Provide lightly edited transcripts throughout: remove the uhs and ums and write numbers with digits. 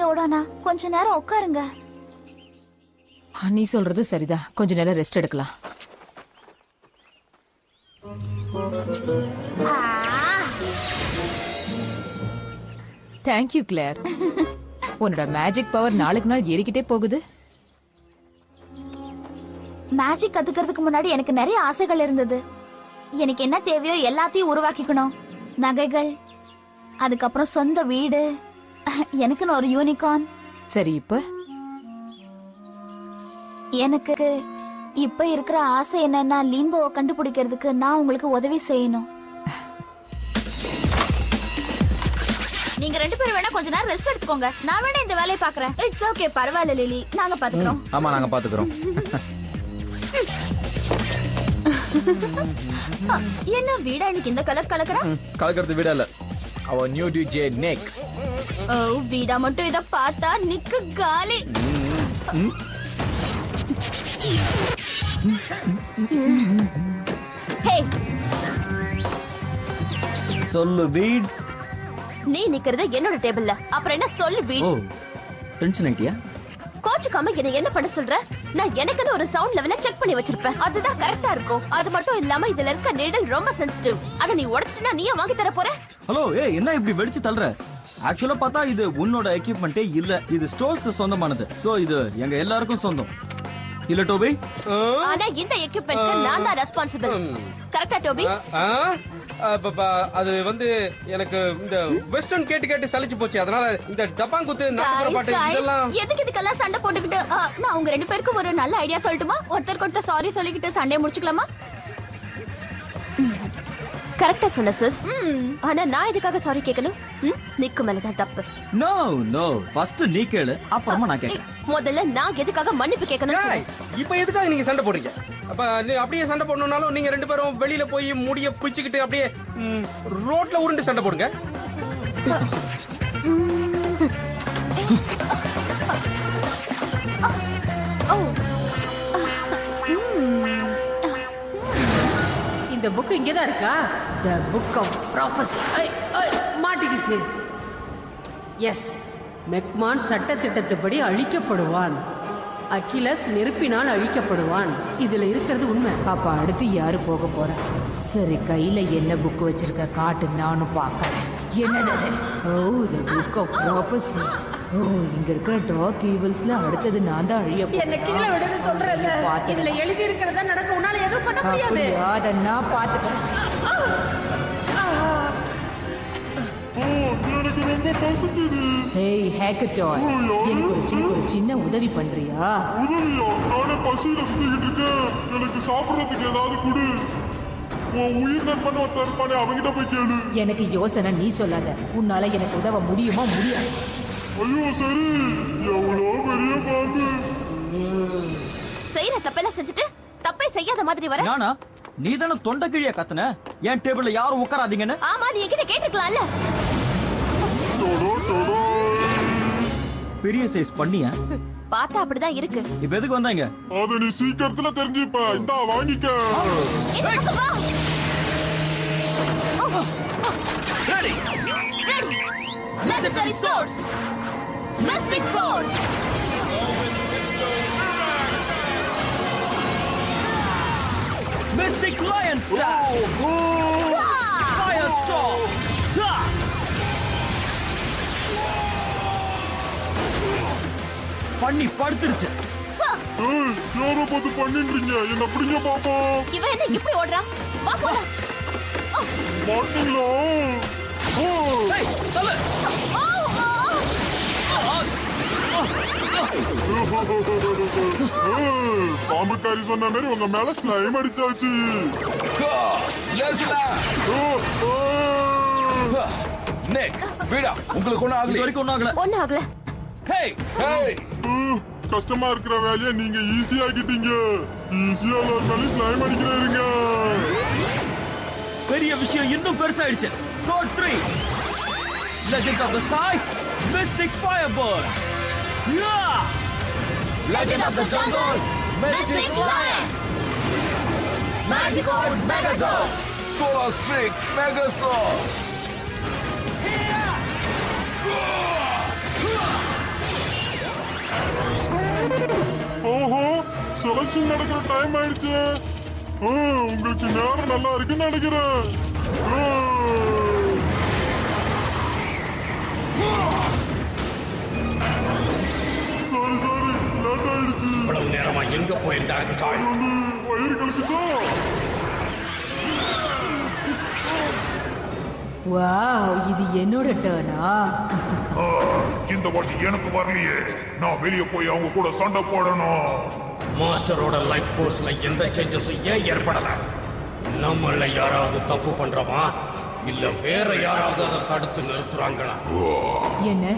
ஓடானா கொஞ்ச நேரம் உட்காருங்க. நீ சொல்றது சரிதான், கொஞ்ச நேரம் ரெஸ்ட் எடுக்கலாம். Thank you Clare. உன்னோட மேஜிக் பவர் நாளுக்கு நாள் ஏறிக்கிட்டே போகுது. மேஜிக் கத்துக்கிறதுக்கு முன்னாடி எனக்கு நிறைய ஆசைகள் இருந்தது. எனக்கு என்ன தேவையோ எல்லாத்தையும் உருவாக்கிக்கணும். நகைகள், அதுக்கப்புறம் சொந்த வீடு, எனக்குன்னு ஒரு யூனிகார்ன். சரி, எனக்கு இப்ப இருக்கிற ஆசை என்னன்னா லிம்போவை கண்டுபிடிக்கிறதுக்கு நான் உங்களுக்கு உதவி செய்யணும். நீங்க 2 பேரும் வேணா கொஞ்ச நேரம் ரெஸ்ட் எடுத்துக்கோங்க. நான் வேணா இந்த வேலையை பாக்குறேன். இட்ஸ் ஓகே, பரவாயில்ல லிலி, நாங்க பாத்துக்கிறோம். ஆமா, நாங்க பாத்துக்கிறோம். என்ன வீடா இன்னைக்கு இந்த கலர் கலக்கறா? கலக்கிறது வீடா இல்ல, அவ நியூ டிஜே நிக். ஓ, வீடா மட்டும் இத பார்த்தா நிக்கு காலி. ஹே, சொல்லு வீட். நீ நிக்கிறது என்னோட டேபிள்ல, அப்புறம் என்ன சொல்லு வீட்? ஓ, டென்ஷன் ஆயிட்டியா? கோச்சுக்காம என்ன பண்ண சொல்ற? நான் எனக்குன்னு ஒரு சவுண்ட் லெவல செக் பண்ணி வச்சிருப்பேன். அதுதான் கரெக்டா இருக்கும். அது மட்டும் இல்லாம இதுல இருக்க நீடல் ரொம்ப சென்சிட்டிவ். அத நீ உடைச்சிட்டா நீயே வாங்கி தர போற? ஹலோ, ஏய், என்ன இப்படி வெடிச்சு தள்ளுற? ஆக்சுவலா பார்த்தா இது உன்னோட எக்யூப்மெண்டே இல்ல. இது ஸ்டோர்ஸ்க்கு சொந்தமானது. சோ இது எங்க எல்லாருக்கும் சொந்தம். இல்ல டோபி? ஆனா இந்த எக்யூப்மென்ட்க்கு நான் தான் ரெஸ்பான்சிபிள். கரெக்ட்டா டோபி? அது எனக்கு இந்த வெஸ்டர்ன் கேட்டு சலிச்சு போச்சு. அதனால இந்த டப்பாங்குத்து நாட்டுப்புற பாட்டு இதெல்லாம் எதுக்கு இதுக்கெல்லாம் சண்டை போட்டுக்கிட்டு? நான் உங்க 2 பேருக்கும் ஒரு நல்ல ஐடியா சொல்லட்டுமா? ஒருத்தருக்கு சாரி சொல்லிக்கிட்டு சண்டே முடிச்சுக்கலாமா? கரெக்ட்டா சொன்ன சிஸ். ஆனா நான் இதுக்காக சாரி கேட்கணும்? நிக்கு மேல தான் தப்பு. நோ நோ, ஃபர்ஸ்ட் நீ கேளு, அப்புறமா நான் கேக்குறேன். முதல்ல நான் எதுக்காக மன்னிப்பு கேட்கணும்? இப்போ எதுக்காக நீங்க சண்டை போடுறீங்க? அப்ப அப்படியே சண்டை போடணும்னாலும் நீங்க 2 பேரும் வெளியில போய் முடிய பிடிச்சுக்கிட்டு அப்படியே ரோட்ல உருண்டு சண்டை போடுங்க. இந்த புக் இங்கதான் இருக்கா? The book of prophecy. மாட்டிக்கிச்சு. எஸ், மெக்மான் சட்ட திட்டத்துப்படி அழிக்கப்படுவான். அகிலஸ் நெருப்பினால் அழிக்கப்படுவான். இதுல இருக்கிறது உண்மை. அப்ப அடுத்து யாரு போக போற? சரி, கையில என்ன புக் வச்சிருக்க காட்டு, நானும் பாக்கிறேன். என்னது? ஓ, தி புக் ஆஃப் ப்ராஃபஸி. ஓ, இங்க இருக்கிற டார்க் ஈவில்ஸ்ல அடுத்தது நான் தான் அழிய போறேன். என்ன கீழே விடுன்னு சொல்றேன்ல. இதுல எழுதி இருக்கிறதா நடக்க உன்னால எதுவும் பண்ண முடியாது. அத நான் பாத்துக்கிறேன். ஹேய் ஹேக்கட்டாய், எனக்கு ஒரு சின்ன உதவி பண்றியா? உதவியா? நானே பசியில சுத்திக்கிட்டு இருக்கேன். எனக்கு சாப்பிடறதுக்கு ஏதாவது கொடு. உன் உயிர் நண்பன் ஒருத்தன் இருப்பானே, அவங்கிட்ட போய் கேளு. எனக்கு யோசனை நீ சொல்லாத. உன்னால எனக்கு உதவ முடியுமா? முடியாது. ஐயோ சரி, எவ்வளோ பெரிய பாம்பு. செய்யற தப்பெல்லாம் செஞ்சுட்டு தப்பை செய்யாத மாதிரி வர. நானா? நீ தானே தொண்டை கிழிய கத்துன என் டேபிள்ல யாரும் உட்காராதீங்கன்னு. ஆமா, நீ என்கிட்ட கேட்டுக்கலாம்ல. பெரிய சைஸ் பண்ணியா? பார்த்தா அப்படிதான் இருக்கு. இப்ப எதுக்கு வந்தாங்க? அத நீ சீக்கிரத்துல தெரிஞ்சுப்ப. இந்தா வாங்கிக்க. என்ன பக்கம் வா. Ready ready. Legendary source, mystic force. Mystic lion star. Fire star. பண்ணி படுத்துருச்சு. யாரோ பார்த்து பண்ணின்றீங்க. என்ன பிடிங்க பாப்போம். இவன் என்ன இப்படி ஓடுறான்? வா போலாம். மாட்டீங்களா? தல. பாம்புக்காரி சொன்ன மாதிரி உங்க மேல ஸ்லைம் அடிச்சாச்சு. நிக், வீடா, உங்களுக்கு ஒண்ணும் ஆகல. வரைக்கும் ஒண்ணும் ஆகல. ஹேய் ஹேய், கஷ்டமா இருக்கிற வேலையை நீங்க ஈஸியா ஆக்கிட்டீங்க. ஈஸியா எல்லாரும் ஸ்லைம் அடிக்கிறீங்க. பெரிய விஷயம் இன்னும் பெருசாயிடுச்சு. Code 3 legend of the sky, mystic firebird. Legend of the jungle, mystic lion, magiguard megasaur, solar strike megasaur. Council நடக்கிற டைம் ஆயிடுச்சு. உங்களுக்கு நேரம் நல்லா இருக்குன்னு நினைக்கிறேன். சாரி லேட் ஆயிடுச்சு. இவ்வளவு நேரமா எங்க போயிருந்தாங்க சாய்? வயிறு கழிச்சுச்சா? வாவ், இது என்னோட டர்னா? இந்த வாட்டி எனக்கு வரலையே. நான் வெளியே போய் அவங்க கூட சண்டை போடணும். மாஸ்டரோட லைஃப் கோர்ஸ்ல எந்த சேஞ்சஸும் ஏன் ஏற்படல? நம்மள யாராவது தப்பு பண்றோமா இல்ல வேற யாராவது அதை தடுத்து நிறுத்துறாங்களா? என்ன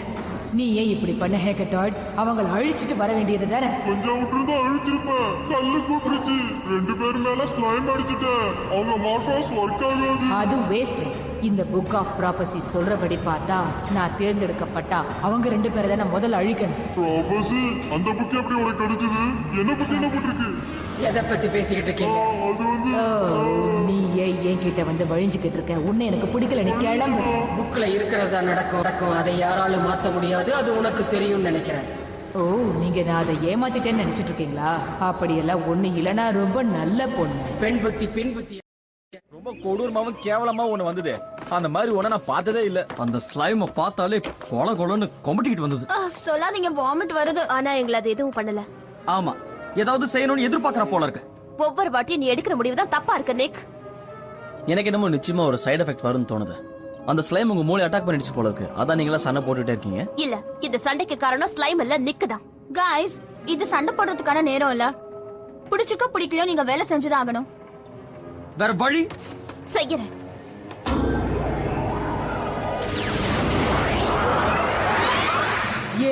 நீ ஏன் இப்படி பண்ண ஹேக்கட்டாட்? அவங்கள அழிச்சிட்டு வர வேண்டியது தானே? கொஞ்சம் விட்டுருந்தா அழிச்சிருப்பேன். கல்லு கூப்பிடுச்சு. 2 பேர் மேல ஸ்லைம் அடிச்சுட்டேன். அவங்க மார்ஷாஸ் ஒர்க் ஆகாது. அது வேஸ்ட். இந்த புக் ஆஃப் ப்ராப்பர்சி சொல்றபடி பார்த்தா நான் தேர்ந்தெடுக்கப்பட்டா அவங்க 2 பேரை தான் நான் முதல்ல அழிக்கணும். ப்ராபசி, அந்த புக் எப்படி உனக்கு கிடைச்சது? என்ன பத்தி என்ன போட்டிருக்கு? எதை பத்தி பேசிக்கிட்டு இருக்கீங்க? அது வந்து நீ ஏன் என்கிட்ட வந்து வழிஞ்சுக்கிட்டு இருக்க? உன்னை எனக்கு பிடிக்கல, நீ கிளம்பு. புக்ல இருக்கிறதா நடக்கும். அதை யாராலும் மாத்த முடியாது. அது உனக்கு தெரியும்னு நினைக்கிறேன். ஓ, நீங்க நான் அதை ஏமாத்திட்டேன்னு நினைச்சிட்டு இருக்கீங்களா? அப்படியெல்லாம் ஒண்ணு இல்லைன்னா ரொம்ப நல்ல பொண்ணு. பெண் புத்தி ரொம்ப கொடூரமாவும் கேவலமா ஒண்ணு வந்தது. அந்த மாதிரி ஒண்ணு நான் பார்த்ததே இல்ல. அந்த ஸ்லைமை பார்த்தாலே கொல கொலன்னு கொமட்டிக்கிட்டு வந்தது. சொல்லாதீங்க, வாமிட் வருது. ஆனா எங்களை அது எதுவும் பண்ணல. ஆமா, ஏதாவது செய்யணும்னு எதிர்பார்க்கற போல இருக்கு. ஒவ்வொரு வாட்டியும் நீ எடுக்கிற முடிவு தான் தப்பா இருக்கு நிக். எனக்கு என்னமோ நிச்சயமா ஒரு சைடு எஃபெக்ட் வரும்னு தோணுது. அந்த ஸ்லைம் உங்க மூளை அட்டாக் பண்ணிடுச்சு போல இருக்கு. அதான் நீங்களா சண்டை போட்டுட்டே இருக்கீங்க. இல்ல, இந்த சண்டைக்கு காரணம் ஸ்லைம் இல்ல, நிக் தான். गाइस, இது சண்டை போடுறதுக்கான நேரம் இல்ல. பிடிச்சுக்க பிடிக்கலையோ நீங்க வேலை செஞ்சுதான் ஆகணும். வேற வழி செய்யறேன்.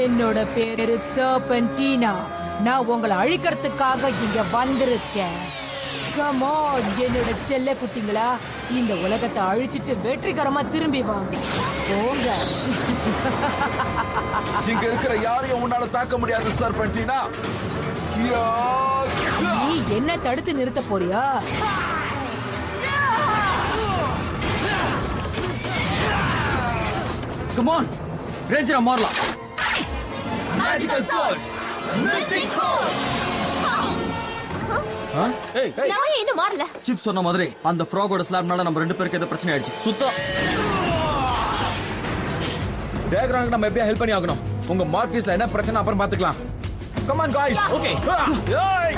என்னோட பேரு சர்பென்டினா. நான் உங்களை அழிக்கிறதுக்காக இங்க வந்திருக்கேன். கம் ஆன் என்னோட செல்ல குட்டிங்களா, இந்த உலகத்தை அழிச்சிட்டு வெற்றிகரமா திரும்பி வாங்க. போங்க. இங்க இருக்கிற யாரையும் உன்னால தாக்க முடியாது சர்பென்டினா. நீ என்ன தடுத்து நிறுத்த போறியா? கம் ஆன், ரேஞ்சரா மாறலாம். Magical source mystic force. ஏய் ஏய், நான் இன்னும் மாறல. சிப் சொன்ன மாதிரி அந்த ஃப்ராகோட ஸ்லாப்னால நம்ம 2 பேருக்கு ஏதோ பிரச்சனை ஆயிடுச்சு. சுத்தம். டயக்ராமுக்கு நம்ம எப்படியா ஹெல்ப் பண்ணி ஆகணும். உங்க மார்க்கீஸ்ல என்ன பிரச்சனை அப்புறம் பாத்துக்கலாம். Come on guys. ஓகே. ஏய்.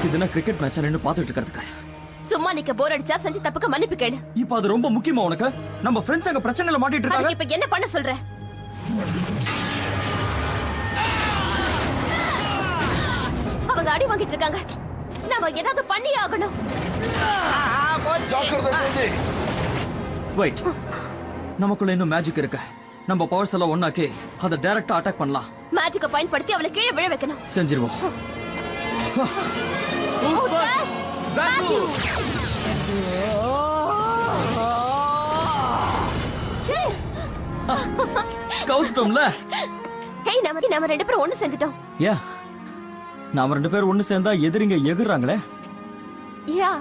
இது என்ன கிரிக்கெட் மேட்ச் நின்னு பாத்துட்டு இருக்கிறதுக்கு? சும்மா நிக்க போர் அடிச்சா செஞ்சு தப்புக்கு மன்னிப்பு கேளு. இப்போ அது ரொம்ப முக்கியமா உனக்கு? நம்ம ஃப்ரெண்ட்ஸ் அங்க பிரச்சனைல மாட்டிட்டு இருக்காங்க. அதுக்கு இப்ப என்ன பண்ண சொல்ற? அவங்க அடி வாங்கிட்டு இருக்காங்க. நாம ஏதாவது பண்ணி ஆகணும். ஜாக்கிரதை தம்பி. வெயிட், நமக்குள்ள இன்னும் மேஜிக் இருக்கு. நம்ம பவர்ஸ் எல்லாம் ஒண்ணாக்கி அதை டைரக்டா அட்டாக் பண்ணலாம். மேஜிக்க பயன்படுத்தி அவளை கீழே விழ வைக்கணும். செஞ்சிருவோம். மேத்யூ, கவுத்துட்டோம்ல. ஹே, நாம 2 பேரும் ஒண்ணு சேர்ந்துட்டோம். யா, நாம 2 பேரும் ஒண்ணு சேர்ந்தா எதிரிங்க எகுறாங்களே. யா,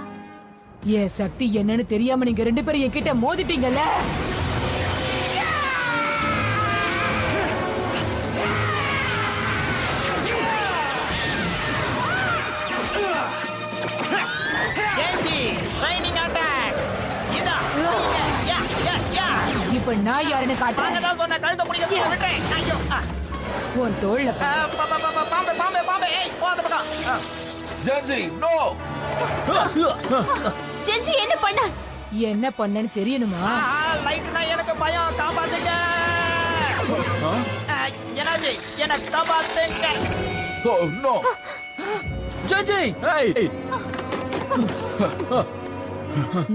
என் சக்தி என்னன்னு தெரியாம நீங்க 2 பேரும் என்கிட்ட மோதிட்டீங்கல்ல. இப்ப நான் யாருன்னு காட்டுறேன். உன் தோள்ல ஜென்ஜி நோ. ஜென்ஜி என்ன பண்ண? என்ன பண்ணன்னு தெரியணுமா? எனக்கு பயம். காப்பாத்துங்க. என்ன காப்பாத்துங்க. Oh no. ஜென்ஜி ஏய்.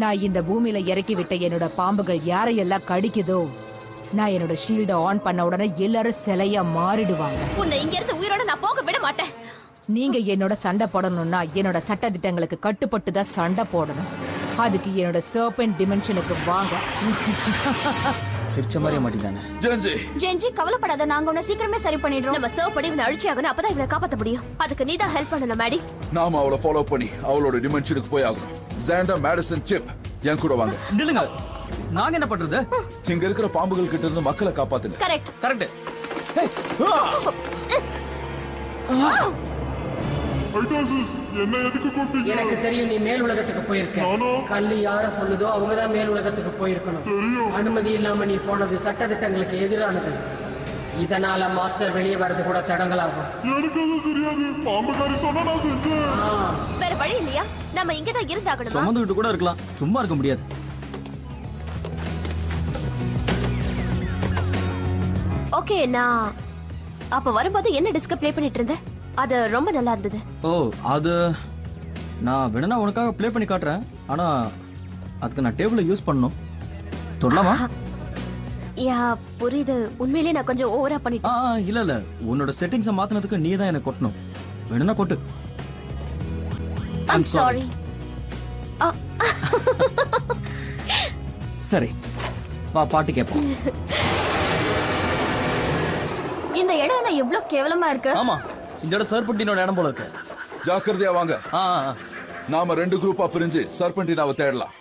நான் இந்த பூமியில இறக்கி விட்ட என்னோட பாம்புகள் யாரையெல்லாம் கடிக்குதோ, நான் என்னோட ஷீல்ட ஆன் பண்ண உடனே எல்லாரும் சிலையா மாறிடுவாங்க. உன்னை இங்க இருந்து உயிரோட நான் போக விட மாட்டேன். நீங்க என்னோட சண்டை போடணும்னா என்னோட சட்ட திட்டங்களுக்கு கட்டுப்பட்டு தான் சண்டை போடணும். அதுக்கு என்னோட சர்பென்ட் டிமென்ஷனுக்கு வாங்க. சிரிச்ச மாதிரி மாட்டிட்டானே. ஜென்ஜி ஜென்ஜி கவலைப்படாத, நாங்க உன்னை சீக்கிரமே சரி பண்ணிடுறோம். நம்ம சர்வ் படி இவனை அழிச்சாகணும், அப்பதான் இவனை காப்பாத்த முடியும். அதுக்கு நீதான் ஹெல்ப் பண்ணணும் மேடி. நாம அவளை ஃபாலோ பண்ணி அவளோட டிமென்ஷனுக்கு போய் ஆகணும். ஜாண்டா மேடிசன் சிப் என் கூட வாங்க. நில்லுங்க, நாங்க என்ன பண்றது? இங்க இருக்கிற பாம்புகள் கிட்ட இருந்து மக்களை காப்பாத்துங்க. கரெக்ட். கரெக்ட். டைட்டாசஸ், என்ன எதுக்கு கூப்பிட்டீங்க? எனக்கு தெரியும் நீ மேல் உலகத்துக்கு போயிருக்க. நானோ? கல்லு யார சொல்லுதோ அவங்கதான் மேல் உலகத்துக்கு போயிருக்கணும். தெரியும். அனுமதி இல்லாம நீ போனது சட்டதிட்டங்களுக்கு எதிரானது. இதனால மாஸ்டர் வெளியே வர்றது கூட தடங்கலாகும். எனக்கு அது தெரியாது. பாம்புக்காரி சொன்னா நான் செஞ்சேன். வேற வழி இல்லையா? நம்ம இங்கதான் இருந்தாகணுமா? சுமந்துகிட்டு கூட இருக்கலாம், சும்மா இருக்க முடியாது. ஓகே, நான் அப்ப வரும்போது என்ன டிஸ்க் ப்ளே பண்ணிட்டு இருந்தேன்? அது ரொம்ப நல்லா இருந்தது. ஓ, அது நான் வேணா உனக்காக ப்ளே பண்ணி காட்டுறேன். ஆனா அதுக்கு நான் டேபிள யூஸ் பண்ணணும். தொடலாமா? யா, புரியுது. உண்மையிலேயே நான் கொஞ்சம் ஓவரா பண்ணிட்டேன். இல்ல இல்ல, உன்னோட செட்டிங்ஸை மாத்தினதுக்கு நீ தான் எனக்கு கொட்டணும். வேணும்னா கொட்டு. I'm sorry. சரி, பாட்டு கேட்போம். இந்த இடம் என்ன எவ்வளவு கேவலமா இருக்கு. ஆமா, இந்த இடம் சர்பண்டினோட இடம் போல இருக்கு. ஜாக்கிரதையா வாங்க. நாம 2 குரூப்பா பிரிஞ்சு சர்பண்டினாவை தேடலாம்.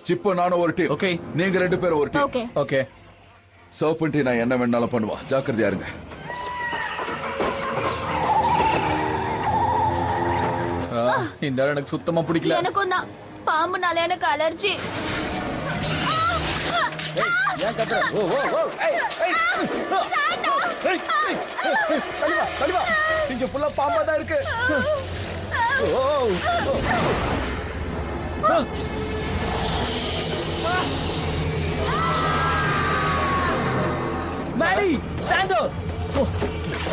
சிப்ப நானும் ஒரு டீம். ஓகே. நீங்க 2 பேரும் ஒரு டீம். ஓகே. ஓகே. சர்பண்டினா என்ன வேணாலும் பண்ணுவா. ஜாக்கிரதையா இருங்க. இந்த இடம் எனக்கு சுத்தமா பிடிக்கல. எனக்கும் தான். பாம்புனால எனக்கு அலர்ஜி. ஏன் கத்துற? ஓ ஓ ஓ, ஏய் ஏய் ஏய், கலிவா இங்க ஃபுல்லா பாம்பா தான் இருக்கு. ஓ மேடி, சாண்டோ.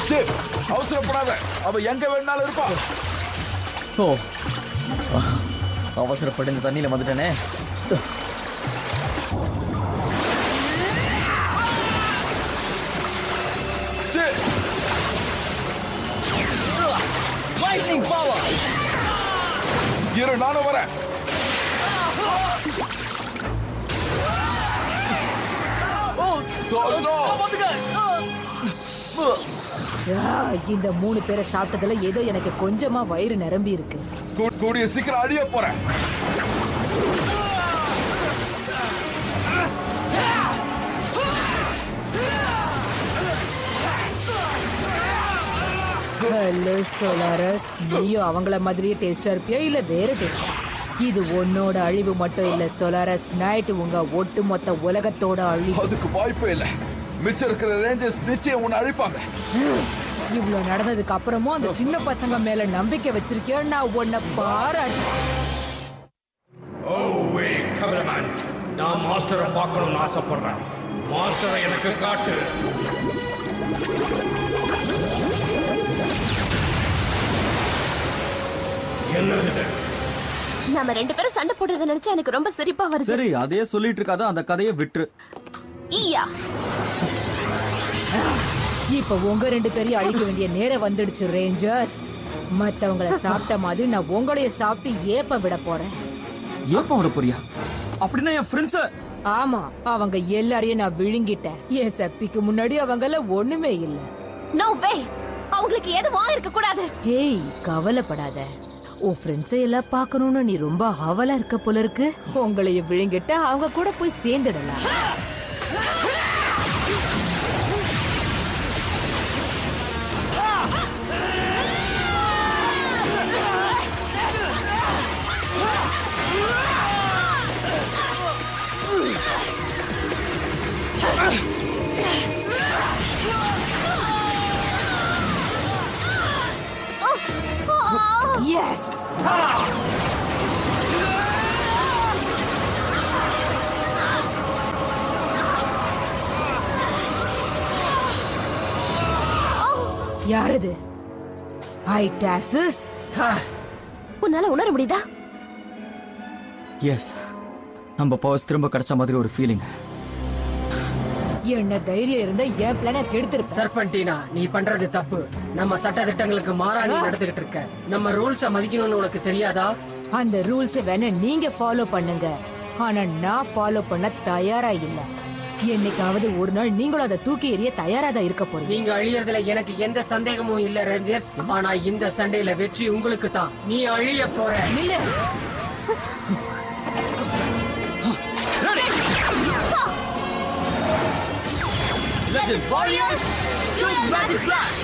சரி, அவசரப்படாத. அவ எங்க வேணாலும் இருப்பா. ஓ, அவசரப்பட்டு இந்த தண்ணியில வந்துட்டேனே. சரி, லைட்னிங் பவர். இரு, நானும் வரேன். இந்த 3 பேரை சாப்பிட்டதுல ஏதோ எனக்கு கொஞ்சமா வயிறு நிரம்பி இருக்கு. கூடிய சீக்கிரம் அழிய போறேன். ஹலோ சோலாரஸ், நீயும் அவங்கள மாதிரியே டேஸ்டா இருப்பியா இல்ல வேற டேஸ்டா? இது உன்னோட அழிவு மட்டும் இல்ல சோலாரஸ், நைட் உங்க ஒட்டு மொத்த உலகத்தோட அழிவு. அதுக்கு வாய்ப்பே இல்ல. மிச்சம் இருக்கிற ரேஞ்சர்ஸ் நிச்சயம் உன்னை அழிப்பாங்க. இவ்ளோ நடந்ததுக்கு அப்புறமும் அந்த சின்ன பசங்க மேல நம்பிக்கை வச்சிருக்கியா? நான் உன்னை பாராட்டுறேன். ஓ வே கபிலமேன், நான் மாஸ்டரை பார்க்கணும்னு ஆசைப்படுறேன். மாஸ்டரை எனக்கு காட்டு. என்னது? நாம 2 பேரும் சண்டை போடுறத நினைச்சா எனக்கு ரொம்ப சிரிப்பா வருது. சரி, அதே சொல்லிட்டு இருக்காத, அந்த கதையை விட்டுரு. ஈயா, இப்ப உங்க 2 பேரையும் அழிக்க வேண்டிய நேரம் வந்துடுச்சு ரேஞ்சர்ஸ். மத்தவங்கள சாப்பிட்ட மாதிரி நான் உங்களைய சாப்பிட்டு ஏப்ப விட போறேன். ஏப்ப விட போறியா? அப்படின்னா என் ஃப்ரெண்ட்ஸ். ஆமா, அவங்க எல்லாரையும் நான் விழுங்கிட்டேன். என் சக்திக்கு முன்னாடி அவங்கள ஒண்ணுமே இல்ல. No way. அவங்களுக்கு எதுவும் இருக்க கூடாது. ஏய், கவலைப்படாத. உன் ஃப்ரெண்ட்ஸை எல்லாம் பார்க்கணும்னு நீ ரொம்ப ஆவலா இருக்க போல இருக்கு. உங்களைய விழுங்கிட்டா அவங்க கூட போய் சேர்ந்துடலாம். Yes! யாரது? ஐடாசஸ்? உன்னால உணர முடியுதா? எஸ், நம்ம பவர்ஸ் திரும்ப கிடைச்ச மாதிரி ஒரு ஃபீலிங். என்ன தைரியம் இருந்தா என் பிளான கெடுத்திருப்ப. சர்பண்டினா, நீ பண்றது தப்பு. நம்ம சட்ட திட்டங்களுக்கு மாறா நீ நடந்துகிட்டு இருக்க. நம்ம ரூல்ஸ மதிக்கணும்னு உனக்கு தெரியாதா? அந்த ரூல்ஸ் வேணா நீங்க ஃபாலோ பண்ணுங்க, ஆனா நான் ஃபாலோ பண்ண தயாரா இல்ல. என்னைக்காவது ஒரு நாள் நீங்களும் அதை தூக்கி எறிய தயாரா தான் இருக்க போறீங்க. நீங்க அழியறதுல எனக்கு எந்த சந்தேகமும் இல்ல ரேஞ்சர்ஸ். ஆனா இந்த சண்டையில வெற்றி உங்களுக்கு தான். நீ அழிய போற. இல்ல, Legend Warriors, Dual Magic Blast.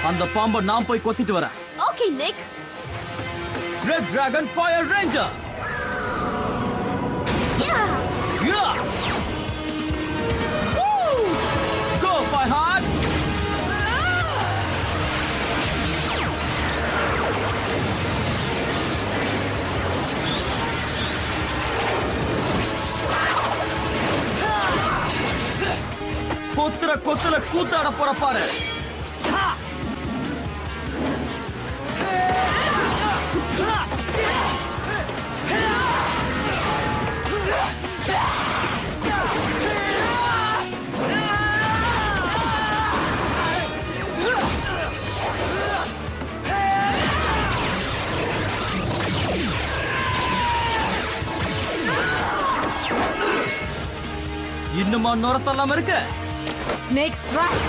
அந்த பாம்பை நான் போய் கொத்திட்டு வரேன். ஓகே நிக். Red Dragon Fire Ranger. Yeah. Yeah. Woo! Go Fire Heart. கொத்துல கூத்தாட போற பாரு. இன்னுமா நுரத்தெல்லாம் இருக்கு. Snake strike.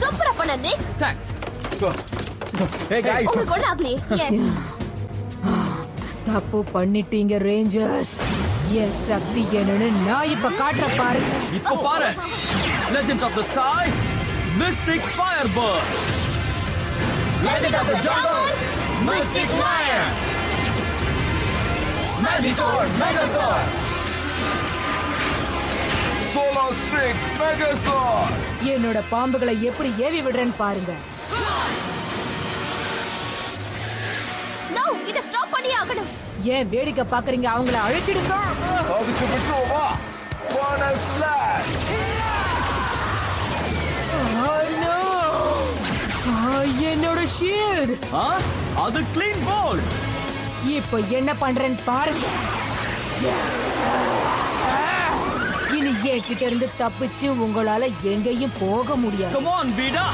சூப்பரா பண்ண நிக். Thanks. Hey guys. உங்களுக்கு ஒண்ணு ஆகலையே. எஸ். தப்பு பண்ணிட்டீங்க ரேஞ்சர்ஸ். என் சக்தி என்னன்னு நான் இப்ப காட்டுற பாருங்க. இப்போ பாரு. Legend of the Sky, Mystic Firebird. Legend of the Jungle, Mystic Lion. Magikarp Megazord. Solar Streak Megazord. என்னோட பாம்புகளை எப்படி ஏவி விடுறேன்னு பாருங்க. நோ, இத ஸ்டாப் பண்ணி ஆகணும். ஏன் வேடிக்கை பாக்குறீங்க? அவங்கள அழிச்சிடுங்க. அதுக்கு விட்டுருவா. Bonus Blast. என்னோட ஷீல்ட். அது க்ளீன் போல். இப்போ என்ன பண்றேன்னு பாருங்க. இனி என்கிட்ட இருந்து தப்பிச்சு உங்களால எங்கேயும் போக முடியாது. Come on, Vida.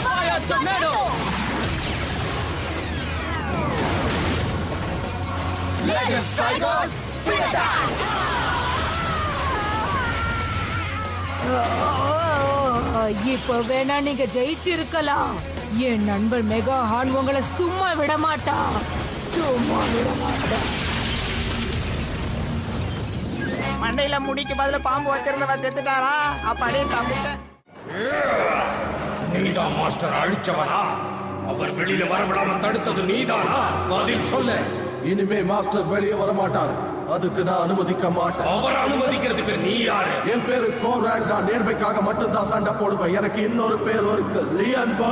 Fire Tornado. Legend Strikers, Spin Attack. இப்ப வேணா நீங்க ஜெயிச்சிருக்கலாம். என் நண்பர் மெகா ஹார்ன் உங்களை சும்மா விட மாட்டா. சும்மா விட மாட்டா. மண்டையில முடிக்கு பதில பாம்பு வச்சிருந்தவ செத்துட்டாரா? அப்படியே தம்பிட்டேன். நீதான் மாஸ்டர் அழிச்சவனா? அவர் வெளியில வரவிடாம தடுத்தது நீதானா? பதில் சொல்லு. இனிமே மாஸ்டர் வெளியே வர மாட்டார். அதுக்கு நான் அனுமதிக்க மாட்டேன். அவர் அனுமதிக்கிறதுக்கு நீ யாரு? என் பேரு கோராக். நான் நேர்மைக்காக மட்டும்தான் சண்டை போடுவேன். எனக்கு இன்னொரு பேர் இருக்கு, லியன் போ.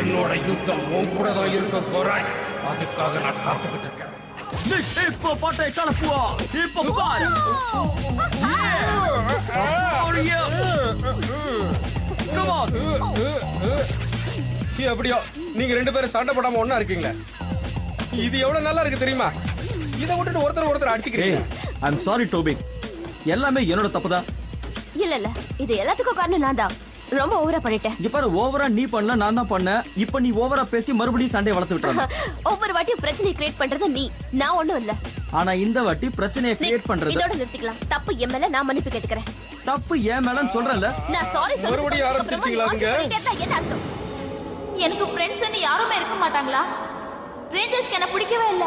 என்னோட யுத்தம் உன் கூட தான் இருக்க கோராக். அதுக்காக நான் காத்துக்கிட்டு இருக்கேன். இப்போ பாட்டை கலப்புவா. இப்போ பாரு. Come on. எப்படியோ நீங்க ரெண்டு பேரும் சண்டை போடாம ஒண்ணா இருக்கீங்களே. இது எவ்வளவு நல்லா இருக்கு தெரியுமா? இதை விட்டுட்டு ஒருத்தர் அடிச்சுக்கிறீங்க. I'm sorry Toby. எல்லாமே என்னோட தப்புதான். இல்ல இது எல்லாத்துக்கும் காரணம் நான் தான். ரொம்ப ஓவரா பண்ணிட்டேன். இங்க பாரு, ஓவரா நீ பண்ணல, நான் தான் பண்ணேன். இப்போ நீ ஓவரா பேசி மறுபடியும் சண்டையை வளர்த்து விட்டுறாங்க. ஒவ்வொரு வாட்டியும் பிரச்சனை கிரியேட் பண்றது நீ, நான் ஒண்ணும் இல்ல. ஆனா இந்த வாட்டி பிரச்சனையை கிரியேட் பண்றது. இதோட நிறுத்திக்கலாம். தப்பு என் மேல, நான் மன்னிப்பு கேட்டுக்கிறேன். தப்பு ஏன் மேலன்னு சொல்றேன்ல. நான் சாரி சொல்றேன். மறுபடியும் ஆரம்பிச்சிட்டீங்களா நீங்க? என்ன அர்த்தம்? எனக்கு ஃப்ரெண்ட்ஸ்னு யாருமே இருக்க மாட்டாங்களா? ரேஞ்சர்ஸ்க்கு என்ன பிடிக்கவே இல்ல.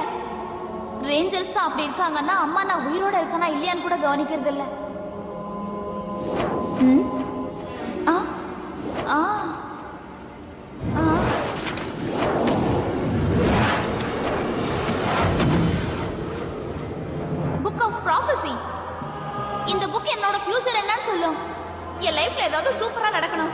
ரேஞ்சர்ஸ் தான் அப்படி இருக்காங்கன்னா அம்மா நான் உயிரோட இருக்கனா இல்லையான்னு கூட கவனிக்கிறது இல்ல. Book of prophecy. இந்த புக் என்னோட ஃபியூச்சர் என்னன்னு சொல்லும். என் லைஃப்ல ஏதாவது சூப்பரா நடக்கணும்.